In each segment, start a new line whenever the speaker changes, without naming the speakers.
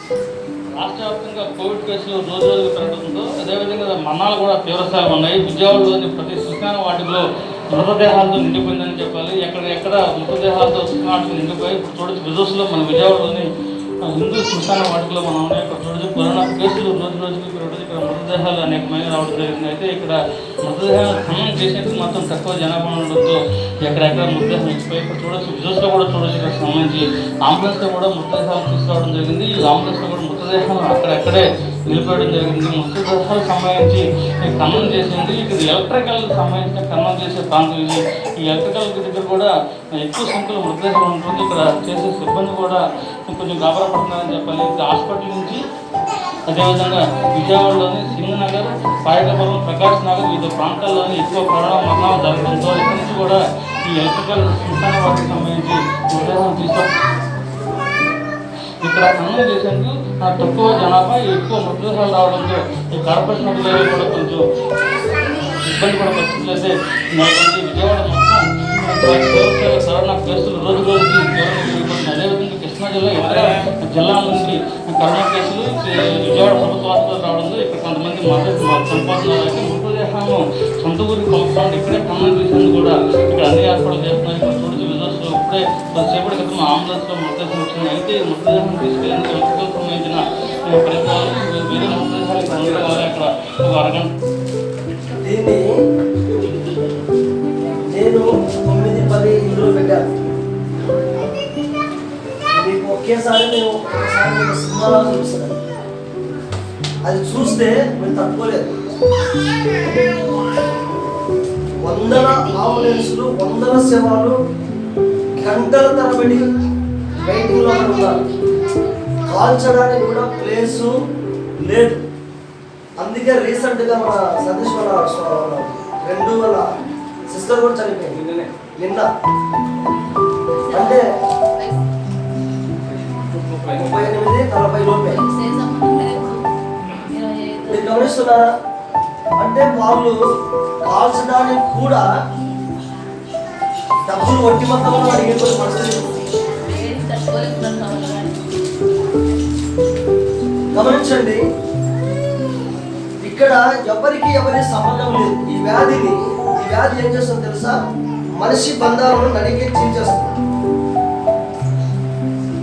రాష్ట్ర వ్యాప్తంగా కోవిడ్ కేసులు రోజు రోజుకు పెరగడంతో అదేవిధంగా మరణాలు కూడా తీవ్రస్థాయిలో ఉన్నాయి. విజయవాడలోని ప్రతి శ్మశాన వాటిలో మృతదేహాలతో నిండిపోయిందని చెప్పాలి. ఎక్కడ మృతదేహాలతో శ్మశానాలకు నిండిపోయి ఇప్పుడు చూడొచ్చు విజువల్స్లో మన విజయవాడలోని హిందూ శ్మశాన వాటిలో మనం ఇక్కడ చూడొచ్చు. కరోనా కేసులు రోజు రోజుకు పెరగడం, ఇక్కడ మృతదేహాలు అనేకమైన రావడం జరిగింది. అయితే ఇక్కడ మృతదేహాలు ఖననం చేసేందుకు మాత్రం తక్కువ జనాభా ఉండడంతో ఎక్కడెక్కడ మృతదేహాలు నిండిపోయి ఇక్కడ చూడొచ్చు. విజువల్స్లో కూడా చూడొచ్చు. ఇక్కడ సంబంధించి అంబులెన్స్లో కూడా మృతదేహాలు తీసుకురావడం జరిగింది. ఈ అంబులెన్స్లో కూడా మృతదేహాలు అక్కడెక్కడే నిలిపేయడం జరిగింది. మృతదేహాలకు సంబంధించి ఖననం చేసింది. ఇక్కడ ఎలక్ట్రికల్ సంబంధించిన ఖననం చేసే ప్రాంతం ఇది. ఈ ఎలక్ట్రికల్ దగ్గర కూడా ఎక్కువ సంఖ్యలో మృతదేహాలు ఉంటుంది. ఇక్కడ చేసే సిబ్బంది కూడా కొంచెం గాబరాపడుతున్నారని చెప్పాలి. హాస్పిటల్ నుంచి అదేవిధంగా విజయవాడలోని సింగనగర్, పాయకపురం, ప్రకాష్ నగర్ వివిధ ప్రాంతాల్లోని ఎక్కువ కరోనా మరణాలు జరగడంతో ఇక్కడి నుంచి కూడా ఈ ఎలక్ట్రికల్ శ్మశాన వాటికి సంబంధించి మృతదేహం ఇక్కడ ఖననం చేసేందుకు తక్కువ జనాభా ఎక్కువ మృతదేహాలు రావడంతో ఈ కార్పొరేషన్ అధికారులు కూడా కొంచెం ఇబ్బంది కూడా పరిస్థితులు అయితే విజయవాడ మొత్తం కరోనా కేసులు రోజు రోజుకి తీవ్రంగా. అదేవిధంగా కృష్ణా జిల్లా నుంచి కరోనా కేసులు విజయవాడ ప్రభుత్వ ఆసుపత్రి రావడంతో ఇక్కడ కొంతమంది చనిపోతున్నారు. అయితే మృతదేహాలను సొంత ఊరికి పంపడానికి ఇక్కడే ఖననం చేసేందుకు కూడా ఇక్కడ అన్ని ఏర్పాట్లు చేస్తున్నారు. ఇక్కడ చూడొచ్చు విజువల్స్ ఇప్పుడే కొద్దిసేపటి క్రితం అంబులెన్స్లో మృతదేహం వచ్చింది. అయితే ఈ మృతదేహం తీసుకెళ్ళేందుకు ఎలక్ట్రికల్ సంబంధించిన పరికరాలు వేరే మృతదేహాలకు అందుకోవాలి. అక్కడ ఒక అరగంట
నేను 9-10 ఇందులో పెట్టాను. మీకు ఒకేసారి నేను సినిమాలో చూస్తాను. అది చూస్తే మీరు తట్టుకోలేదు. వందల అంబులెన్సులు, వందల శవాలు గంటల తరబడి వెయిటింగ్లో ఉన్నారు. కాల్చడానికి కూడా ప్లేసు లేదు. అందుకే రీసెంట్గా మన సతీష్ వాళ్ళ ఫ్రెండ్ వాళ్ళ సిస్టర్ కూడా చనిపోయింది నిన్న. అంటే 38-40 లోపే. మీరు గమనిస్తున్నారా? అంటే వాళ్ళు కాల్చడానికి కూడా డబ్బులు వడ్డీ మొత్తంలో అడిగేటువంటి పరిస్థితి. గమనించండి, ఇక్కడ ఎవరి సంబంధం లేదు. ఈ వ్యాధి ఏం చేస్తుందో తెలుసా? మనిషి బంధాలను నడిగి చీల్చేస్తుంది.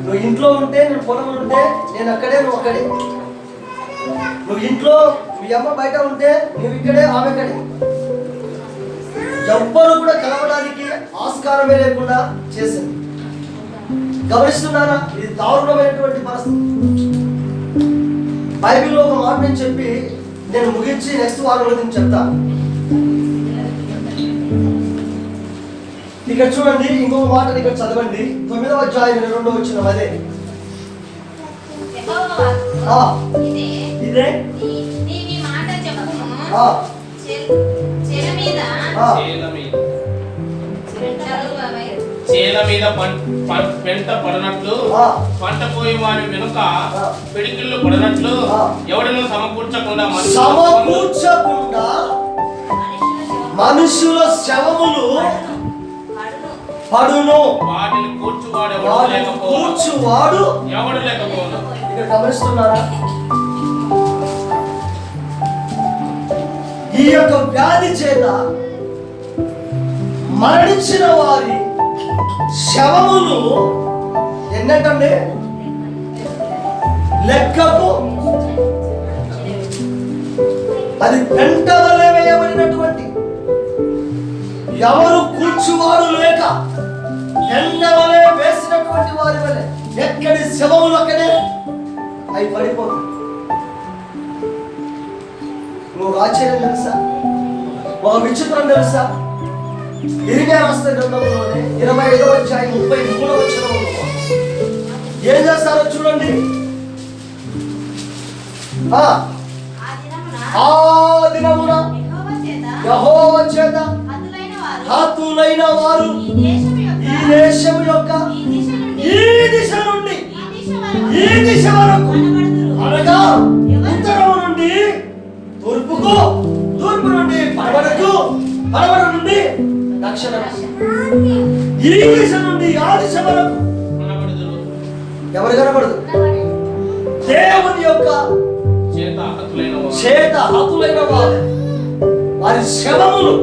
నువ్వు ఇంట్లో ఉంటే, నేను పొలం ఉంటే నేను అక్కడే, నువ్వు అక్కడే. నువ్వు ఇంట్లో మీ అమ్మ బయట ఉంటే నువ్వు ఇక్కడే, ఆమె అక్కడే. ఎవ్వరు కూడా కలవడానికి ఆస్కారమే లేకుండా చేసింది. గమనిస్తున్నారా? ఇది దారుణమైనటువంటి పరిస్థితి. బైబిల్లో ఒక మాట నేను చెప్పి నేను ముగించి నెక్స్ట్ వారంలో నేను చెప్తాను. ఇక్కడ చూడండి, ఇంకొక మాట ఇక్కడ చదవండి. 9వ అధ్యాయం 22వ వచనం. అదే ఇదే
చేల మీద పెంట పడినట్లు, పంట పోయి వారి వెనుక పిడికిళ్ళు పడినట్లు ఎవడను సమకూర్చకుండా
మనుషుల శవములు పడును,
వాటిని కూర్చువాడు ఎవడు లేకపోను.
ఇక్కడ గమనిస్తున్నారా? ఈ యొక్క వ్యాధి చేత మరణించిన వారి శవములు ఎన్నటండి? లెక్కకు అది పెంట వలె వేయబడినటువంటి, ఎవరు కూర్చువాడు లేక పెంట వలె వేసినటువంటి వారి వలె ఎక్కడి శవములు అక్కడే అవి పడిపోతాయి. నువ్వు ఆశ్చర్యం తెలుసా? ఒక విచిత్రం తెలుసా? ఇరిమియా రాసిన గ్రంథంలోనే 25వ అధ్యాయం 33వ వచనంలో ఏం చేస్తారో చూడండి. ఆ దినమున యెహోవా చేత హతులైన వారు ఈ దేశము యొక్క ఈ దిశ నుండి ఈ దిశ వరకు, అనగా ఉత్తరము నుండి తూర్పుకు, తూర్పు నుండి పడమరకు, పడమర నుండి దక్షిణకు, ఈ దిశ నుండి ఆ దిశ వరకు ఎవరు కనబడదు. దేవుని యొక్క చేత హతులైన వారు వారి శవములు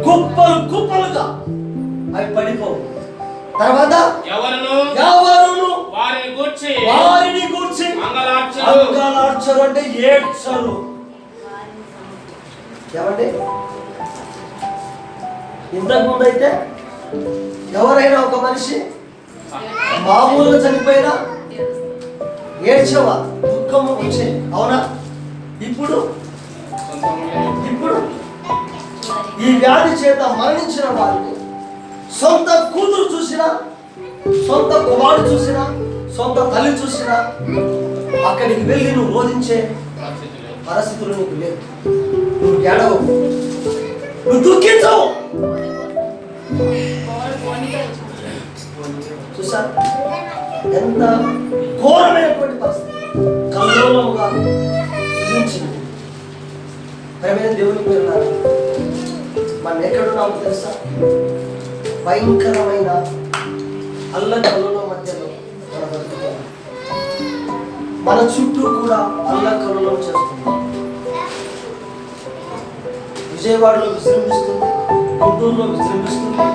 కుప్పలు కుప్పలుగా అవి పడిపోవు. తర్వాత ఎవరును వారిని గూర్చి అంగలార్చరు అంటే ఏడ్చరు. ఏమండి, ఇంతకు ముందు అయితే ఎవరైనా ఒక మనిషి మామూలుగా చనిపోయినా ఏడ్చేవా, దుఃఖము వచ్చే, అవునా? ఇప్పుడు ఈ వ్యాధి చేత మరణించిన వారిని సొంత కూతురు చూసినా, సొంత కుమారుడు చూసినా, సొంత తల్లి చూసినా అక్కడికి వెళ్ళి నువ్వు రోధించే పరిస్థితులు నీకు లేదు. నువ్వు ఏడవు, నువ్వు దుఃఖించవు. చూసా ఎంత ఘోరమైనటువంటి పరిస్థితి కల్లోలముగా సృజించింది. ప్రేమైన దేవుని పేరు మనం ఎక్కడున్నామో తెలుసా? భయంకరమైన అల్లకల్లుల మధ్యలో మన బతుకుతాం. మన చుట్టూ కూడా అల్లకల్లులం చేస్తున్నాం. విజయవాడలో విజృంభిస్తుంది, గుంటూరులో విజృంభిస్తుంది,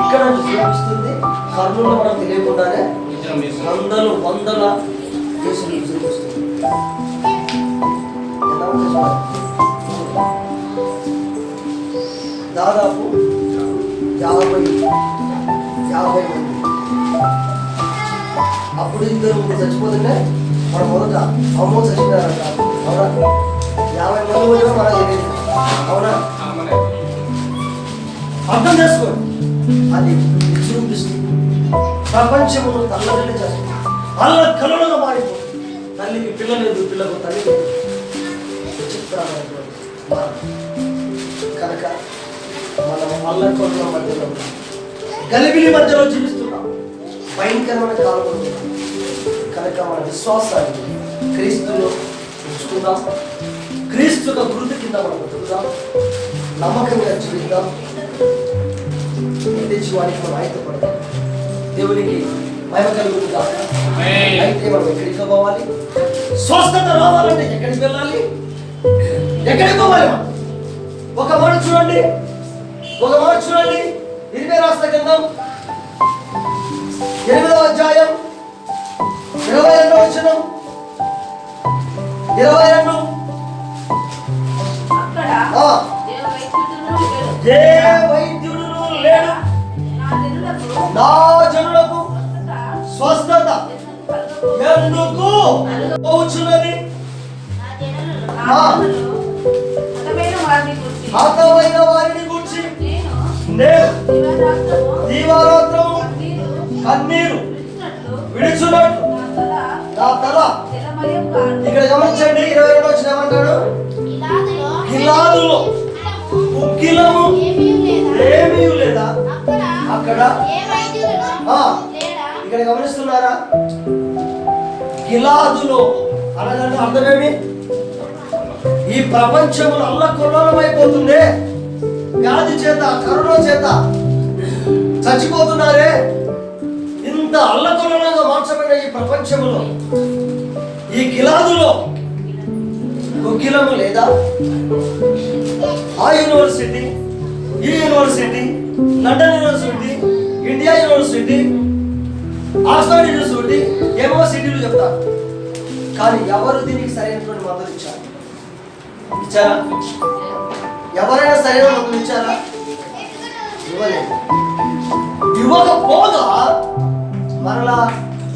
ఇక్కడ విజృంభిస్తుంది. కర్నూలులో మనం తెలియకుండానే వందల కేసులు విజృంభిస్తుంది. దాదాపు 50 మంది. అప్పుడు ఇద్దరు చచ్చిపోతుంటే మన మొదట అమ్మో చచ్చిపోయారంట. అవునా? 50 మంది కూడా మనకు తెలియదు. అవునా? అర్థం చేసుకోండి, అది విజృంభిస్తుంది. ప్రపంచమును తల్లడిల్లి చేస్తుంది. అల్ల కలులుగా మారిపోతుంది. తల్లికి పిల్లలు లేదు, పిల్లకు తల్లి లేదు. విచిత్రమైనటువంటి కనుక మనం అల్లకొల్ల మధ్యలో గలిబిలి మధ్యలో జీవిస్తున్నాం. భయంకరమైన కాలంలో కనుక మన విశ్వాసాన్ని క్రీస్తులో ఉంచుకుందాం. క్రీస్తు యొక్క గుర్తు కింద మనం బతుకుదాం. నమ్మకంగా జీవిద్దాం. నిత్య జీవానికి మనం ఆయుధపడదాం. దేవునికి మహిమ కలుగుతుంది. అయితే మనం ఎక్కడికి పోవాలి? స్వస్థత రావాలంటే ఎక్కడికి వెళ్ళాలి? ఎక్కడికి పోవాలి? ఒక మాట చూడండి, ఒక మాట చూడండి. 20 రాష్ట్ర గ్రంథం 8వ అధ్యాయం 22వ వచనం. 22 ఏ వైద్యుడును లేడు, నా జనులకు స్వస్థత ఎందుకు అవుచున్నది? హతమైన వారిని గురించి నేను దీవారాత్రము కన్నీరు విడుచున్నట్టు నా తల. ఇక్కడ గమనించండి, 22 వచ్చిన ఏమంటాడు? గిలాదులో ఉక్కిలము ఏమీ లేదా అక్కడ. ఇక్కడ గమనిస్తున్నారా? గిలాదులో అనగానే అర్థమేమి? ఈ ప్రపంచములు అల్లకొల్లోలమైపోతుంది. వ్యాధి చేత, కరోనా చేత చచ్చిపోతున్నారే. ఇంత అల్లకొల్లోలంగా మార్చబడిన ఈ ప్రపంచములో ఈ గిలాదులో గుగ్గిలము లేదా? ఆ యూనివర్సిటీ, ఈ university, London university, India university, Oxford university, ఏమో సిటీలు చెప్తారు. కానీ ఎవరు దీనికి సరైనటువంటి మద్దతు ఇచ్చారా? ఎవరైనా సరైన మద్దతు ఇచ్చారా? ఇవ్వలేదు. ఇవ్వకపోగా మరలా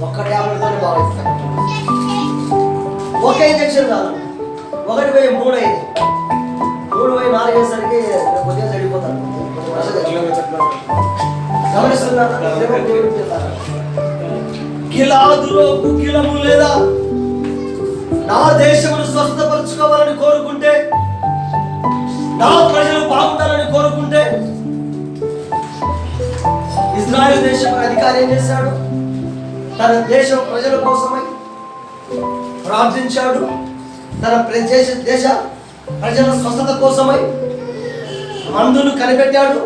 1.50తోనే బాగా ఇస్తారు. ఒక ఇంజక్షన్ కాదు, 1/3 అయింది. 3/4 అయ్యేసరికి కొద్దిగా చెడిపోతారు. గమనిస్తున్నారా? గిలాదులో గుగ్గిలము లేదా? నా దేశమును స్వస్థపరచుకోవాలని కోరుకుంటే, నా ప్రజలు బాగుండాలని కోరుకుంటే, ఇజ్రాయెల్ దేశం అధికారి ఏం చేశాడు? తన దేశం ప్రజల కోసమై ప్రార్థించాడు. తన దేశ ప్రజల స్వస్థత కోసమై మందును కనిపెట్టాడు.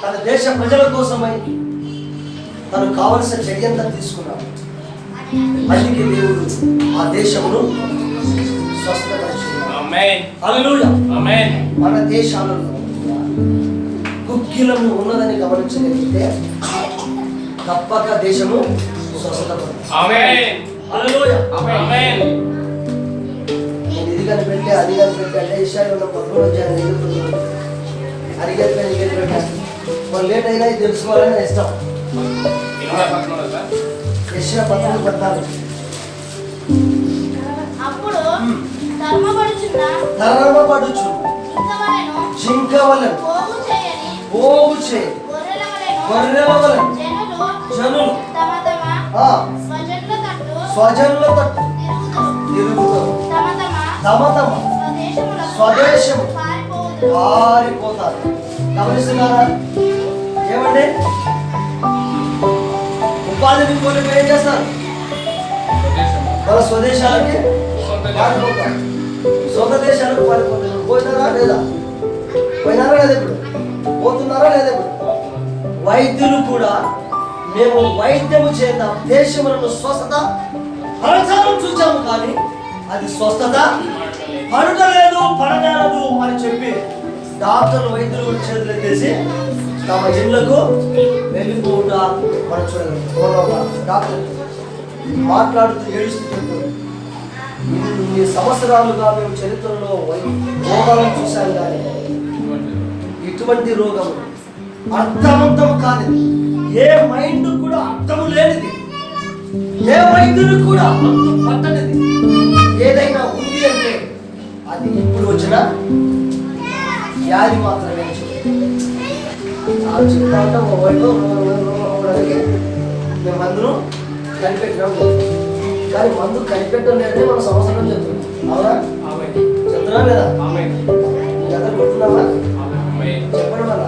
తన దేశ ప్రజల కోసమై తను కావలసిన చర్యంతా తీసుకున్నాడు. అందుకే దేవుడు ఆ దేశమును స్వస్థపరిచాడు.
ఆమేన్.
హల్లెలూయా.
ఆమేన్.
మన దేశాలలో కుక్కిలము ఉన్నదని గమనించగలిగితే తప్పక దేశము స్వస్థపడుతుంది.
ఆమేన్.
హల్లెలూయా.
ఆమేన్.
నేను ఇది కనిపెట్టి అది కనిపెట్టి అంటే ఇష్టాలు ఉన్న పదమూడు అధ్యాయం అడిగేది వాళ్ళు లేట్ అయినా ఇది తెలుసుకోవాలని నా ఇష్టం. యెషయా 14:14
అప్పుడు ధర్మపడుచున్న
జింక వలెను పోగు చేయని గొర్రెల వలెను జనులు స్వజనుల తట్టు తిరుగుతారు. తమ తమ స్వదేశము పారిపోతారు. గమనిస్తున్నారా? ఏమండి, ఉపాధిని కోల్పోయి ఏం చేస్తారు? వాళ్ళ స్వదేశాలకి పారిపోతారు. సొంత దేశాలకు పారిపోతారు. పోయినారా లేదా? పోయినారా లేదా? ఇప్పుడు పోతున్నారా లేదా? ఇప్పుడు వైద్యులు కూడా మేము వైద్యము చేద్దాం, దేశములను స్వస్థత పరచాలను చూచాము, కానీ అది స్వస్థత పడలేదు పడగలదు అని చెప్పి డాక్టర్లు వైద్యులు కూడా చేతులు ఎత్తేసి తమ ఇళ్లకు వెళ్ళిపోవుట మనం చూడగలం. డాక్టర్ మాట్లాడుతూ ఏడుస్తూ చెప్తారు, ఇన్ని సంవత్సరాలుగా మేము చరిత్రలో రోగాలను చూశాం, కానీ ఇటువంటి రోగము అర్థవంతం కానిది, ఏ మైండ్ కూడా అర్థము లేనిది, ఏ వైద్యులు కూడా అంతు పట్టనిది ఏదైనా ఉంది అంటే అది ఇప్పుడు వచ్చిన వ్యాధి మాత్రమే. చెప్తా ఉంటాం వైద్యులకి మేము మందును కనిపెట్టినాం, కానీ మందు కనిపెట్టడం లేదంటే మన సంవత్సరం చెప్తున్నాం. అవునా? చెప్తున్నా లేదా? మీ అందరు కొడుతున్నామా? చెప్పడం వల్ల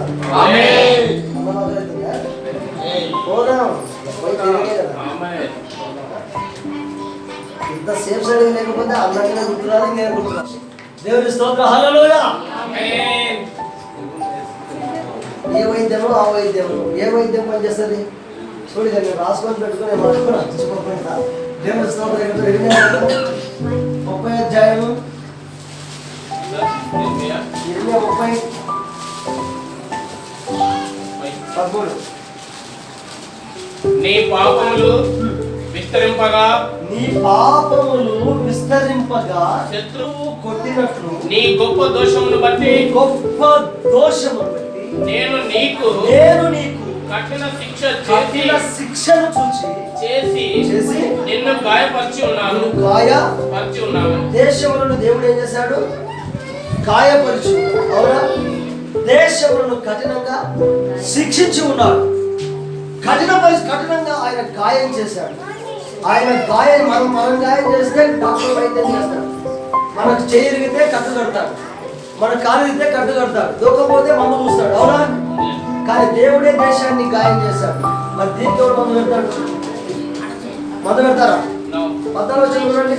పోదాం. ఇంత సేఫ్ సైడ్ లేకపోతే అందరికీ గుర్తురాదు, నేను గుర్తురాదు. దేవుని స్తోత్రం. హల్లెలూయా. ఏ వైద్యము ఆ వైద్యము, ఏ వైద్యం పనిచేస్తుంది చూడు. నేను రాసుకొని పెట్టుకుని మర్చిపోకుండా దేవుని స్తోత్రం. 30 అధ్యాయము 13
నీ పాపములు విస్తరింపగా
శత్రువు కొట్టినట్లు
నీ గొప్ప దోషమును బట్టి నేను నీకు కఠిన
శిక్షను చేసి
నిన్ను గాయపరిచి ఉన్నాను.
దేశములను దేవుడు ఏం చేశాడు? గాయపరిచి. అవునా? దేశములను కఠినంగా శిక్షించి ఉన్నాడు. కఠినంగా ఆయన గాయం చేశాడు. ఆయన గాయం మనం గాయం చేస్తే డాక్టర్ వైద్యం చేస్తాడు. మనకు చేయరిగితే కట్టు కడతాడు, మన కాలిగితే కట్టు కడతాడు, దూకపోతే మందు చూస్తాడు. అవునా? కానీ దేవుడే దేశాన్ని గాయం చేశాడు. మరి దీనికి ఎవరు మందు పెడతాడు? మందు పెడతారా? పద్దాలు వచ్చి చూడండి.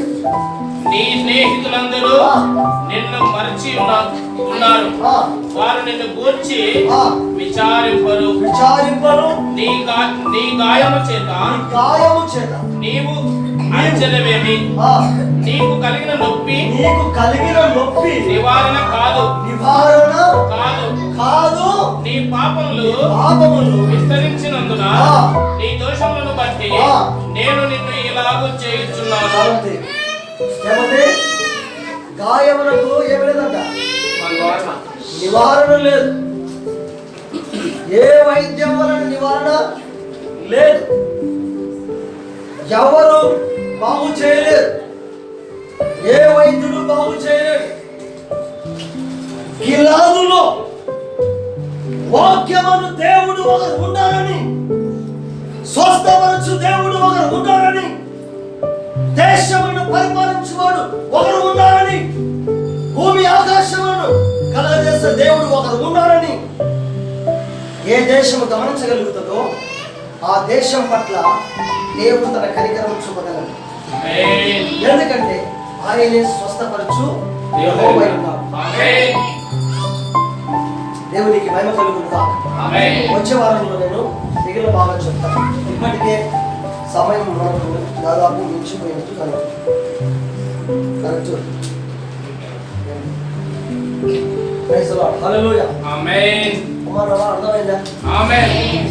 నీ స్నేహితులందరూ నిన్ను మరచి ఉన్నారు, వారు నిన్ను గూర్చి విచారింపరు. నీ గాయము చేత నీవు అంచనవేమి? నీకు కలిగిన నొప్పి నివారణ కాదు. నీ పాపములు విస్తరించినందున నీ దోషములను బట్టి నేను నిన్ను ఇలాగూ చేయుచున్నాను.
గాయములకు ఏమి లేదంట, నివారణ లేదు. ఏ వైద్యం వలన నివారణ లేదు. ఎవరు బాగు చేయలేరు, ఏ వైద్యుడు బాగు చేయలేడు. గిలాదులో వాక్యమును దేవుడు ఒకరు ఉన్నారని, స్వస్థపరచు దేవుడు ఒకరు ఉన్నారని, దేశమును పరిపాలించువాడు ఒకరు ఉన్నారని, భూమి ఆకాశములను కలగజేసే దేవుడు ఒకరు ఉన్నారని ఏ దేశము గమనించగలుగుతుందో ఆ దేశం పట్ల దేవుడు తన కనికరం చూపగలడు. ఎందుకంటే ఆయనే స్వస్థపరచు యెహోవా ఉన్నాడు. దేవునికి మహిమ కలుగును గాక. వచ్చే వారంలో నేను మిగిలిన భాగం చెప్తాను. ఇప్పటికే సమయం మనకు దాదాపు మించిపోయినట్టు కరెక్ట్. హల్లెలూయా.
ఆమేన్.
కుమారవ్వ అర్థమైందా?
ఆమేన్.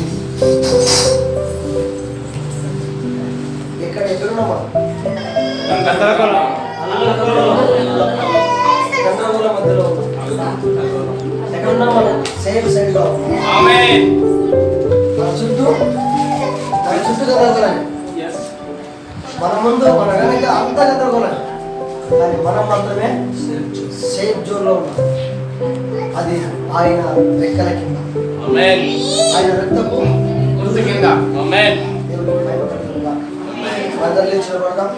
ఎక్కడున్నాం మనం?
గందరగోళం
మధ్యలో ఉన్నాం. ఎక్కడున్నాం మనం? సేమ్ సైడ్ గా ఉన్నాం.
ఆమేన్.
మన చుట్టూ గందరగోళం. మన ముందు మన వెనక అంత గందరగోళం. కానీ మనం మాత్రమే సేఫ్ జోన్ లో ఉన్నాం. అది ఆయన రెక్కల కింద,
ఆమేన్.
ఆయన రక్తపు
గుర్తు కింద. ఆమేన్.
దేవుడికి మహిమ కలుగును గాక. అందరికీ నిలబడదాం.